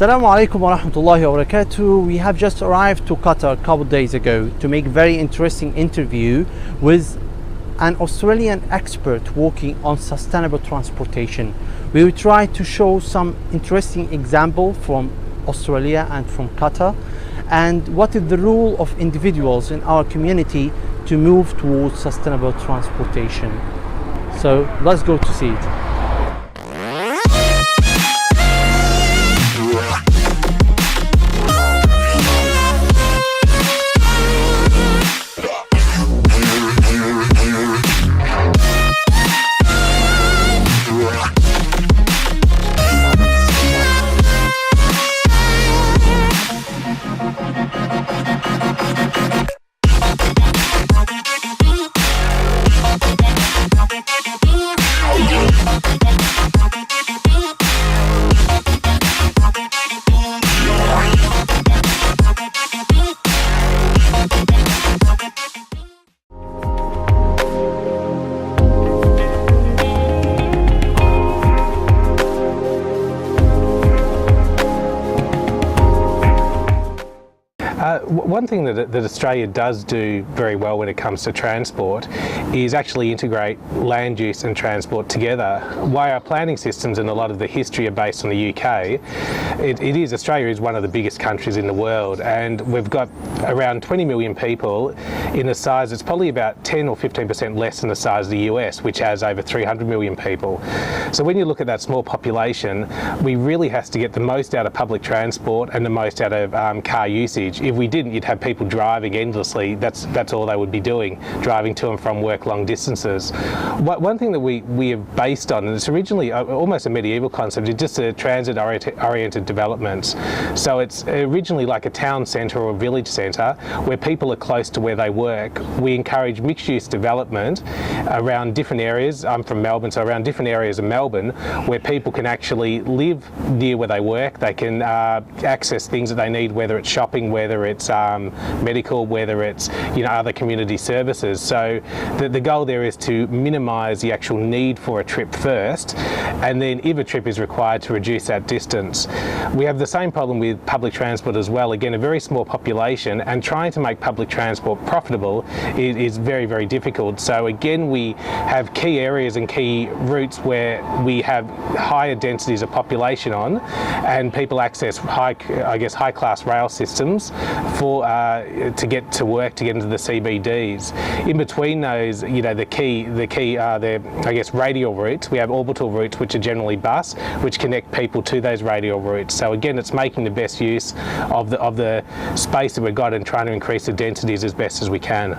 Assalamu alaikum wa rahmatullahi wa barakatuh. We have just arrived to Qatar a couple days ago to make a very interesting interview with an Australian expert working on sustainable transportation. We will try to show some interesting example from Australia and from Qatar, and what is the role of individuals in our community to move towards sustainable transportation. So let's go to see it. One thing that Australia does do very well when it comes to transport is actually integrate land use and transport together. Why our planning systems and a lot of the history are based on the UK, Australia is one of the biggest countries in the world, and we've got around 20 million people in a size that's probably about 10 or 15% less than the size of the US, which has over 300 million people. So when you look at that small population, we really have to get the most out of public transport and the most out of car usage. If we didn't, you'd have people driving endlessly. That's all they would be doing, driving to and from work long distances. One thing that we have based on, and it's originally almost a medieval concept, is just a transit-oriented development. So it's originally like a town centre or a village centre where people are close to where they work. We encourage mixed-use development around different areas. I'm from Melbourne, so around different areas of Melbourne where people can actually live near where they work. They can access things that they need, whether it's shopping, whether it's medical, whether it's other community services. So the goal there is to minimise the actual need for a trip first, and then if a trip is required, to reduce that distance. We have the same problem with public transport as well. Again, a very small population, and trying to make public transport profitable is very, very difficult. So again, we have key areas and key routes where we have higher densities of population on, and people access high-class rail systems to get to work, to get into the CBDs. In between those, the key are the radial routes. We have orbital routes, which are generally bus, which connect people to those radial routes. So again, it's making the best use of the space that we've got and trying to increase the densities as best as we can.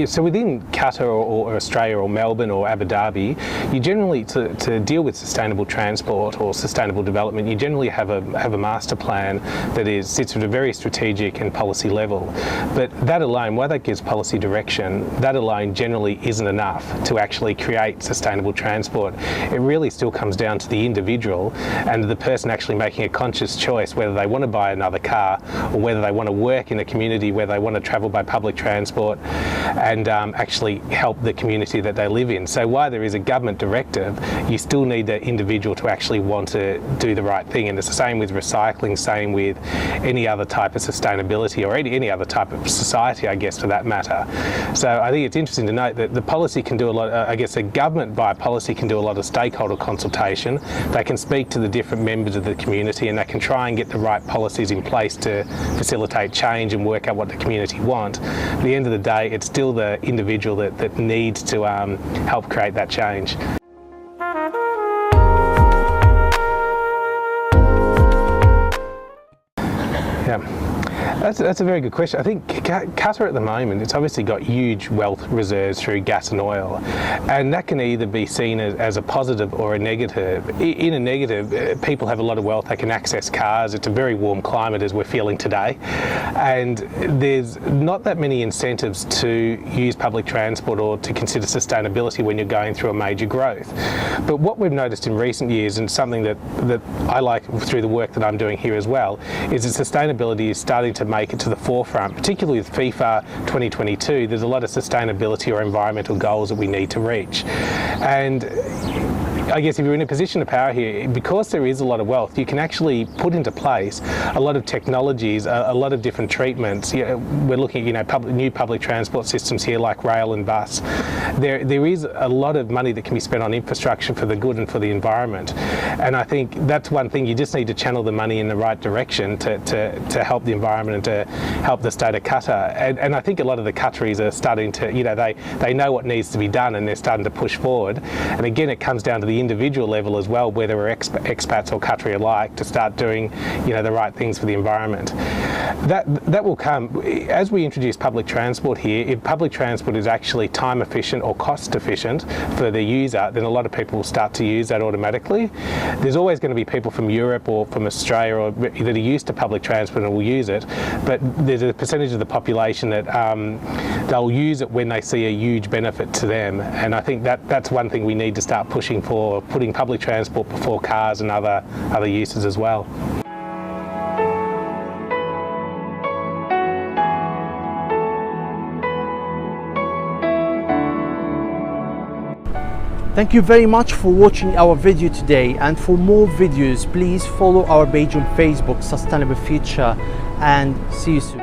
So within Qatar or Australia or Melbourne or Abu Dhabi, you generally, to deal with sustainable transport or sustainable development, you generally have a master plan that sits at a very strategic and policy level. But that alone, while that gives policy direction, that alone generally isn't enough to actually create sustainable transport. It really still comes down to the individual and the person actually making a conscious choice whether they want to buy another car or whether they want to work in a community where they want to travel by public transport and actually help the community that they live in. So while there is a government directive, you still need the individual to actually want to do the right thing. And it's the same with recycling, same with any other type of sustainability or any other type of society, I guess, for that matter. So I think it's interesting to note that the policy can do a lot, the government via policy can do a lot of stakeholder consultation. They can speak to the different members of the community, and they can try and get the right policies in place to facilitate change and work out what the community want. At the end of the day, it's still the individual that needs to help create that change. Yeah. That's a very good question. I think Qatar at the moment, it's obviously got huge wealth reserves through gas and oil, and that can either be seen as a positive or a negative. In a negative, people have a lot of wealth, they can access cars, it's a very warm climate as we're feeling today, and there's not that many incentives to use public transport or to consider sustainability when you're going through a major growth. But what we've noticed in recent years, and something that I like through the work that I'm doing here as well, is that sustainability is starting to make make it to the forefront, particularly with FIFA 2022. There's a lot of sustainability or environmental goals that we need to reach. And I guess if you're in a position of power here, because there is a lot of wealth, you can actually put into place a lot of technologies, a lot of different treatments. We're looking at new public transport systems here like rail and bus. There is a lot of money that can be spent on infrastructure for the good and for the environment. And I think that's one thing, you just need to channel the money in the right direction to help the environment and to help the state of Qatar. And I think a lot of the Qataris are starting to, they know what needs to be done and they're starting to push forward. And again, it comes down to the individual level as well, whether we're expats or Qatari alike, to start doing the right things for the environment. That will come as we introduce public transport here. If public transport is actually time efficient or cost efficient for the user, then a lot of people will start to use that automatically. There's always going to be people from Europe or from Australia or that are used to public transport and will use it, but there's a percentage of the population that they'll use it when they see a huge benefit to them. And I think that's one thing we need to start pushing for, putting public transport before cars and other uses as well. Thank you very much for watching our video today, and for more videos please follow our page on Facebook, Sustainable Future, and see you soon.